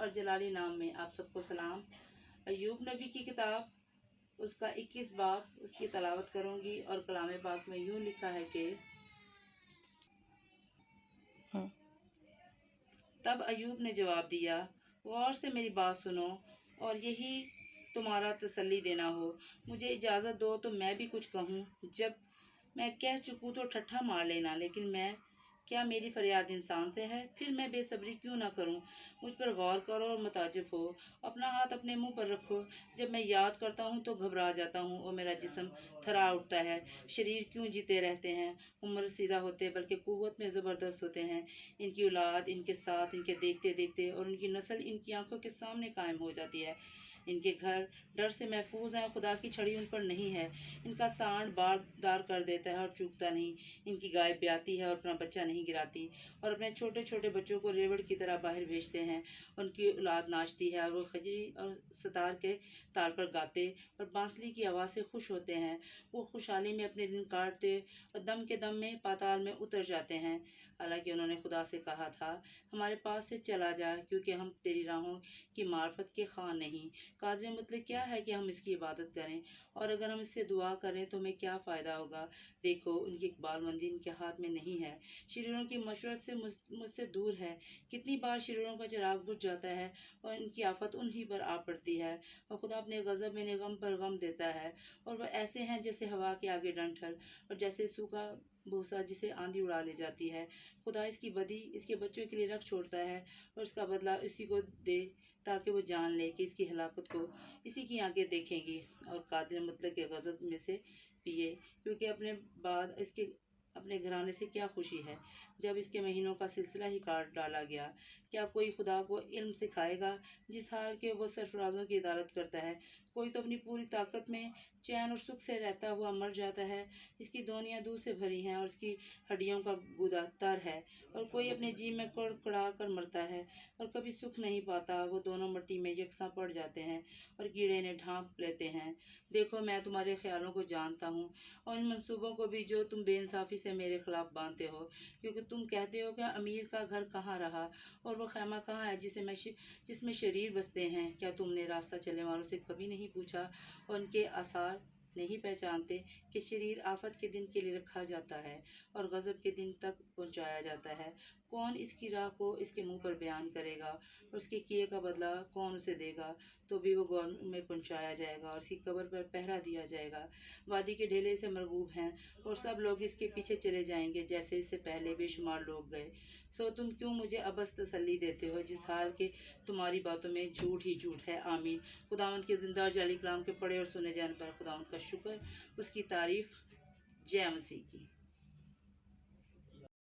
और जलाली नाम में आप सबको सलाम। अय्यूब नबी की किताब उसका 21 बाब उसकी तलावत करूँगी। और कलाम पाक में यूँ लिखा है कि तब अय्यूब ने जवाब दिया, गौर से मेरी बात सुनो और यही तुम्हारा तसल्ली देना हो। मुझे इजाज़त दो तो मैं भी कुछ कहूँ। जब मैं कह चुकूँ तो ठट्ठा मार लेना, लेकिन मैं क्या मेरी फरियाद इंसान से है? फिर मैं बेसब्री क्यों ना करूं? मुझ पर गौर करो और मुताजिब हो। अपना हाथ अपने मुंह पर रखो। जब मैं याद करता हूं तो घबरा जाता हूं और मेरा जिस्म थरा उठता है। शरीर क्यों जीते रहते हैं? उम्र सीधा होते बल्कि कुव्वत में ज़बरदस्त होते हैं। इनकी औलाद इनके साथ, इनके देखते देखते और उनकी नस्ल इनकी आंखों के सामने कायम हो जाती है। इनके घर डर से महफूज हैं, खुदा की छड़ी उन पर नहीं है। इनका सांड बारदार कर देता है और चूकता नहीं। इनकी गाय ब्याती है और अपना बच्चा नहीं गिराती, और अपने छोटे छोटे बच्चों को रेवड़ की तरह बाहर भेजते हैं। उनकी औलाद नाचती है और वो खजरी और सतार के ताल पर गाते और बांसुरी की आवाज़ से खुश होते हैं। वो खुशहाली में अपने दिन काटते और दम के दम में पाताल में उतर जाते हैं। हालांकि उन्होंने खुदा से कहा था, हमारे पास से चला जा, क्योंकि हम तेरी राहों की मार्फत के खान नहीं। कादिर मतलब क्या है कि हम इसकी इबादत करें, और अगर हम इससे दुआ करें तो हमें क्या फ़ायदा होगा? देखो, उनकी इकबालमंदी इनके हाथ में नहीं है। शरीरों की मशवरत से मुझसे दूर है। कितनी बार शरीरों का चिराग बुझ जाता है और इनकी आफत उन्हीं पर आ पड़ती है। और खुदा अपने गज़ब में गम पर गम देता है, और वह ऐसे हैं जैसे हवा के आगे डंठल, और जैसे सूखा भूसा जिसे आंधी उड़ा ले जाती है। खुदा इसकी बदी इसके बच्चों के लिए रख छोड़ता है, और इसका बदला इसी को दे, ताकि वो जान ले कि इसकी हलाकत को इसी की आंखें देखेंगी और कादिर मुतलक के गज़ब में से पिए, क्योंकि अपने बाद इसके अपने घराने से क्या खुशी है जब इसके महीनों का सिलसिला ही काट डाला गया। क्या कोई खुदा को इल्म सिखाएगा जिस हाल के वो सरफराजों की इदारत करता है? कोई तो अपनी पूरी ताकत में चैन और सुख से रहता हुआ मर जाता है। इसकी दोनियां दूध से भरी हैं और इसकी हड्डियों का गुदा तर है, और कोई अपने जी में कड़कड़ा कर मरता है और कभी सुख नहीं पाता। वो दोनों मिट्टी में यकसा पड़ जाते हैं और कीड़े ने ढांप लेते हैं। देखो, मैं तुम्हारे ख्यालों को जानता हूँ और इन मंसूबों को भी जो तुम बेइंसाफी से मेरे खिलाफ बांधते हो, क्योंकि तुम कहते हो कि अमीर का घर कहाँ रहा और वो खैमा कहाँ है जिसमें शरीर बसते हैं। क्या तुमने रास्ता चलने वालों से कभी नहीं पूछा और उनके आसार नहीं पहचानते कि शरीर आफत के दिन के लिए रखा जाता है और गज़ब के दिन तक पहुंचाया जाता है? कौन इसकी राह को इसके मुंह पर बयान करेगा और उसके किए का बदला कौन उसे देगा? तो भी वो गौर में पहुंचाया जाएगा और इसकी कब्र पर पहरा दिया जाएगा। वादी के ढेले से मरगूब हैं और सब लोग इसके पीछे चले जाएंगे जैसे इससे पहले बेशुमार लोग गए। सो तुम क्यों मुझे अबस तसल्ली देते हो जिस हाल के तुम्हारी बातों में झूठ ही झूठ है? आमीन। खुदावंद के जिंदा और जाली कलाम के पढ़े और सुने जाने पर खुदावंद का शुक्र, उसकी तारीफ। जय मसीह की।